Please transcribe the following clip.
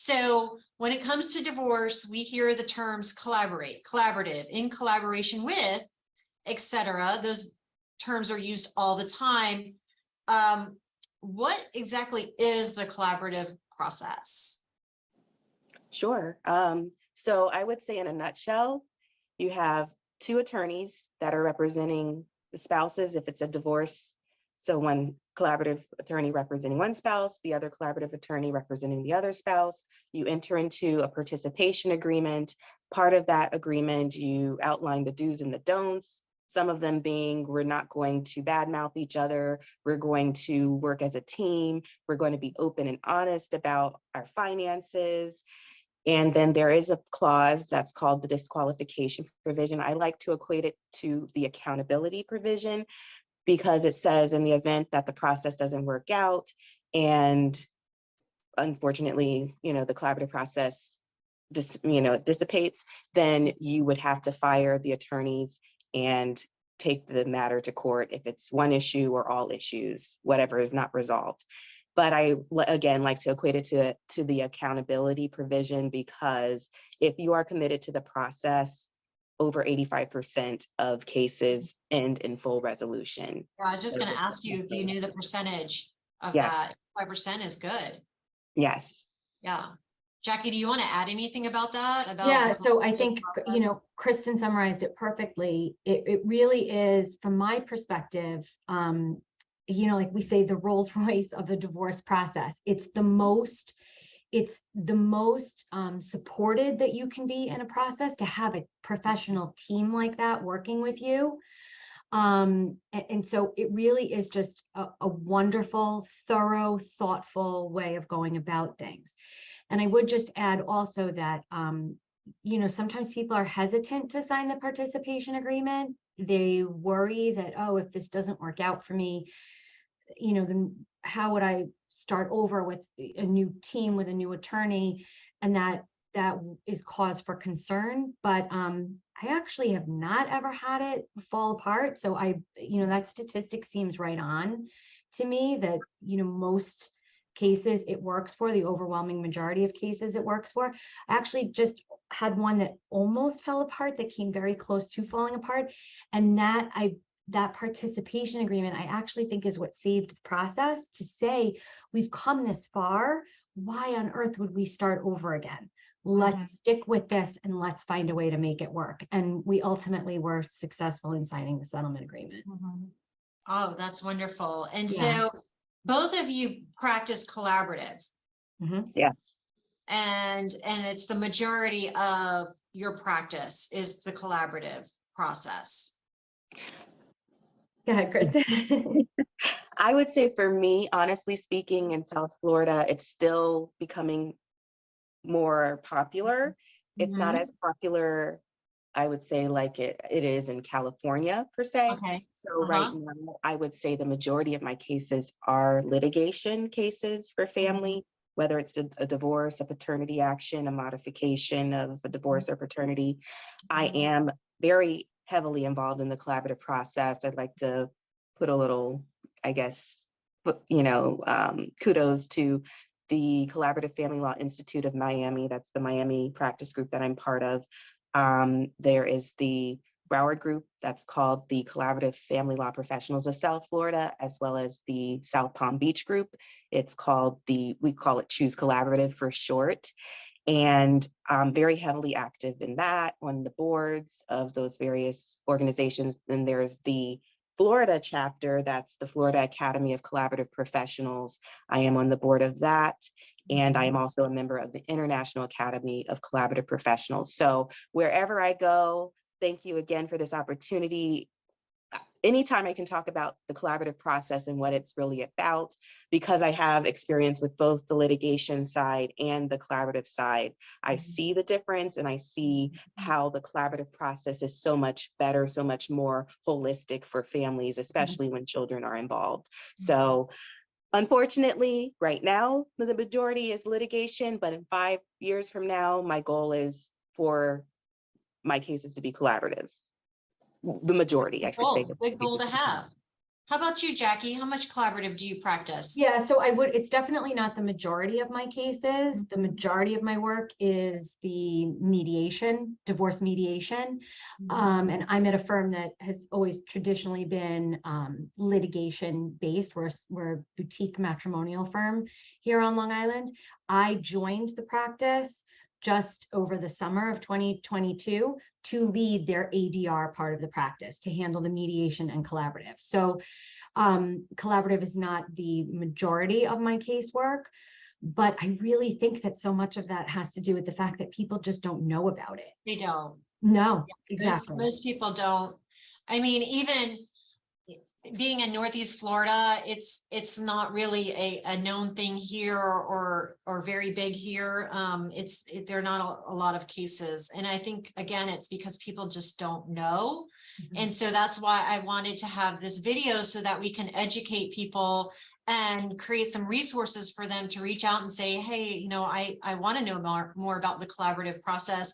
So when it comes to divorce, we hear the terms collaborate, collaborative, in collaboration with, etc. Those terms are used all the time. What exactly is the collaborative process? Sure. So I would say in a nutshell, you have two attorneys that are representing the spouses if it's a divorce. So one collaborative attorney representing one spouse, the other collaborative attorney representing the other spouse. You enter into a participation agreement. Part of that agreement, you outline the do's and the don'ts. Some of them being, we're not going to badmouth each other. We're going to work as a team. We're going to be open and honest about our finances. And then there is a clause that's called the disqualification provision. I like to equate it to the accountability provision because it says in the event that the process doesn't work out and unfortunately, the collaborative process dissipates, then you would have to fire the attorneys and take the matter to court if it's one issue or all issues, whatever is not resolved. But I, again, like to equate it to the accountability provision, because if you are committed to the process, over 85% of cases end in full resolution. Yeah, I was just going to ask you if you knew the percentage of Yes. that. 5% is good. Yes. Yeah. Jackie, do you want to add anything about that? Yeah, so I think, Kristen summarized it perfectly. It really is, from my perspective, like we say, the Rolls Royce of a divorce process. It's the most supported that you can be in a process, to have a professional team like that working with you. And so it really is just a wonderful, thorough, thoughtful way of going about things. And I would just add also that, sometimes people are hesitant to sign the participation agreement. They worry that, oh, if this doesn't work out for me, then how would I start over with a new team, with a new attorney? And that is cause for concern. But I actually have not ever had it fall apart. So that statistic seems right on to me, that, most cases it works for, the overwhelming majority of cases it works for. I actually just had one that almost fell apart, that came very close to falling apart. And that participation agreement, I actually think, is what saved the process, to say, we've come this far. Why on earth would we start over again? Let's stick with this and let's find a way to make it work. And we ultimately were successful in signing the settlement agreement. Oh, that's wonderful. And so both of you practice collaborative. Yes. And it's the majority of your practice is the collaborative process. Go ahead, Kristen. I would say for me, honestly speaking, in South Florida, it's still becoming more popular. It's not as popular, I would say, like it is in California per se. Okay. So right now, I would say the majority of my cases are litigation cases for family, whether it's a divorce, a paternity action, a modification of a divorce or paternity. I am very heavily involved in the collaborative process. I'd like to put a little, I guess, kudos to the Collaborative Family Law Institute of Miami. That's the Miami practice group that I'm part of. There is the Broward group that's called the Collaborative Family Law Professionals of South Florida, as well as the South Palm Beach group. It's called we call it Choose Collaborative for short. And I'm very heavily active in that, on the boards of those various organizations. Then there's the Florida chapter, that's the Florida Academy of Collaborative Professionals. I am on the board of that. And I am also a member of the International Academy of Collaborative Professionals. So wherever I go, thank you again for this opportunity. Anytime I can talk about the collaborative process and what it's really about, because I have experience with both the litigation side and the collaborative side, I see the difference, and I see how the collaborative process is so much better, so much more holistic for families, especially when children are involved. So unfortunately, right now, the majority is litigation, but in 5 years from now, my goal is for my cases to be collaborative. The majority, I should say. Good goal to have. How about you, Jackie? How much collaborative do you practice? Yeah, so it's definitely not the majority of my cases. The majority of my work is the mediation, divorce mediation. And I'm at a firm that has always traditionally been litigation based. We're a boutique matrimonial firm here on Long Island. I joined the practice just over the summer of 2022 to lead their ADR part of the practice, to handle the mediation and collaborative. So collaborative is not the majority of my casework, but I really think that so much of that has to do with the fact that people just don't know about it. They don't. No, exactly. Most people don't. I mean, even being in Northeast Florida, it's not really a known thing here or very big here. There are not a lot of cases. And I think, again, it's because people just don't know. And so that's why I wanted to have this video so that we can educate people and create some resources for them to reach out and say, hey, I want to know more about the collaborative process.